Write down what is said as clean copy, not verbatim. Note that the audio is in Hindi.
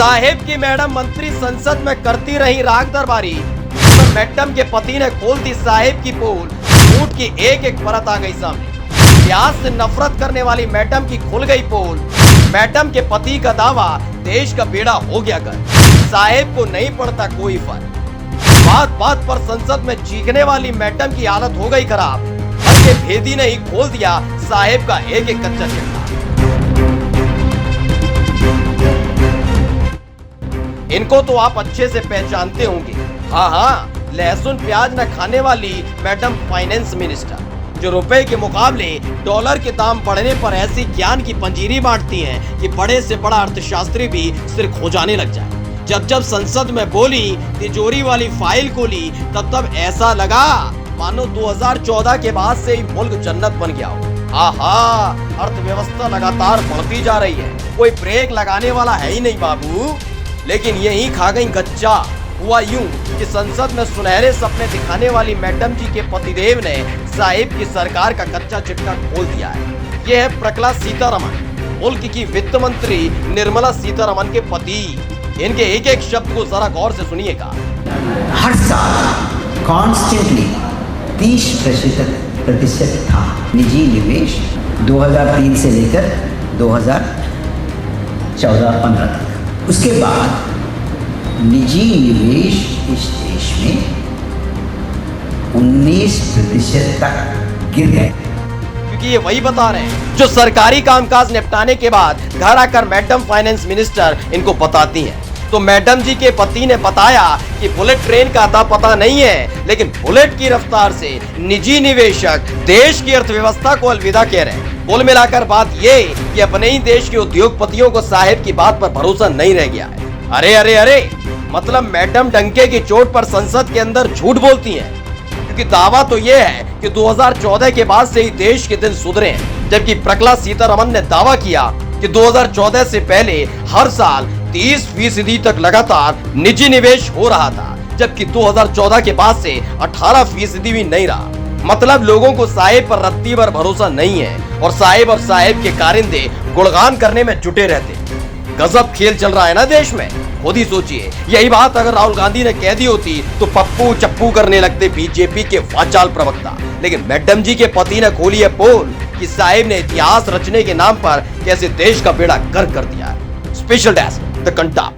साहेब की मैडम मंत्री संसद में करती रही राग दरबारी, तो मैडम के पति ने खोल दी साहेब की पोल। झूठ की एक एक परत आ गई सामने। प्याज से नफरत करने वाली मैडम की खुल गई पोल। मैडम के पति का दावा, देश का बेड़ा हो गया कर, साहेब को नहीं पड़ता कोई फर्क। बात बात पर संसद में चीखने वाली मैडम की हालत हो गई खराब। हल्के भेदी ने ही खोल दिया साहेब का एक एक कच्चा चिट्ठा। इनको तो आप अच्छे से पहचानते होंगे। हाँ, लहसुन प्याज न खाने वाली मैडम फाइनेंस मिनिस्टर, जो रुपए के मुकाबले डॉलर के दाम बढ़ने पर ऐसी ज्ञान की पंजीरी बांटती हैं कि बड़े से बड़ा अर्थशास्त्री भी सिर खोजाने लग जाए। जब जब संसद में बोली, तिजोरी वाली फाइल खोली, तब तब ऐसा लगा मानो 2014 के बाद से ही मुल्क जन्नत बन गया हो। आहा, अर्थव्यवस्था लगातार बढ़ती जा रही है, कोई ब्रेक लगाने वाला है ही नहीं बाबू। लेकिन यही खा गई गच्चा। हुआ यूं कि संसद में सुनहरे सपने दिखाने वाली मैडम जी के पतिदेव ने साहिब की सरकार का कच्चा चिट्ठा खोल दिया है। यह है प्रकला सीतारमण, मुल्क की वित्त मंत्री निर्मला सीतारमण के पति। इनके एक एक शब्द को जरा गौर से सुनिएगा। हर साल कॉन्स्टेंटली 30% था निजी निवेश 2003 से लेकर 2014-15 तक। उसके बाद निजी निवेश इस देश में 19% तक गिर गए। क्योंकि ये वही बता रहे हैं जो सरकारी कामकाज निपटाने के बाद घर आकर मैडम फाइनेंस मिनिस्टर इनको बताती हैं। तो मैडम जी के पति ने बताया कि बुलेट ट्रेन का अता पता नहीं है, लेकिन बुलेट की रफ्तार से निजी निवेशक देश की अर्थव्यवस्था को अलविदा कह रहे हैं। कुल मिलाकर बात ये कि अपने ही देश के उद्योगपतियों को साहेब की बात पर भरोसा नहीं रह गया है। अरे अरे अरे, मतलब मैडम डंके की चोट पर संसद के अंदर झूठ बोलती हैं, क्योंकि दावा तो ये है कि 2014 के बाद से ही देश के दिन सुधरे हैं। जबकि प्रकला सीतारमण ने दावा किया कि 2014 से पहले हर साल 30% तक लगातार निजी निवेश हो रहा था, जबकि 2014 के बाद से 18% भी नहीं रहा। मतलब लोगों को साहेब पर रत्ती भर भरोसा नहीं है और साहेब के कारिंदे गुणगान करने में जुटे रहते। गजब खेल चल रहा है ना देश में। खुद ही सोचिए, यही बात अगर राहुल गांधी ने कह दी होती तो पप्पू चप्पू करने लगते बीजेपी के वाचाल प्रवक्ता। लेकिन मैडम जी के पति ने खोली है पोल कि साहेब ने इतिहास रचने के नाम पर कैसे देश का बेड़ा गर्क कर दिया है। स्पेशल डेस्क द कंटा।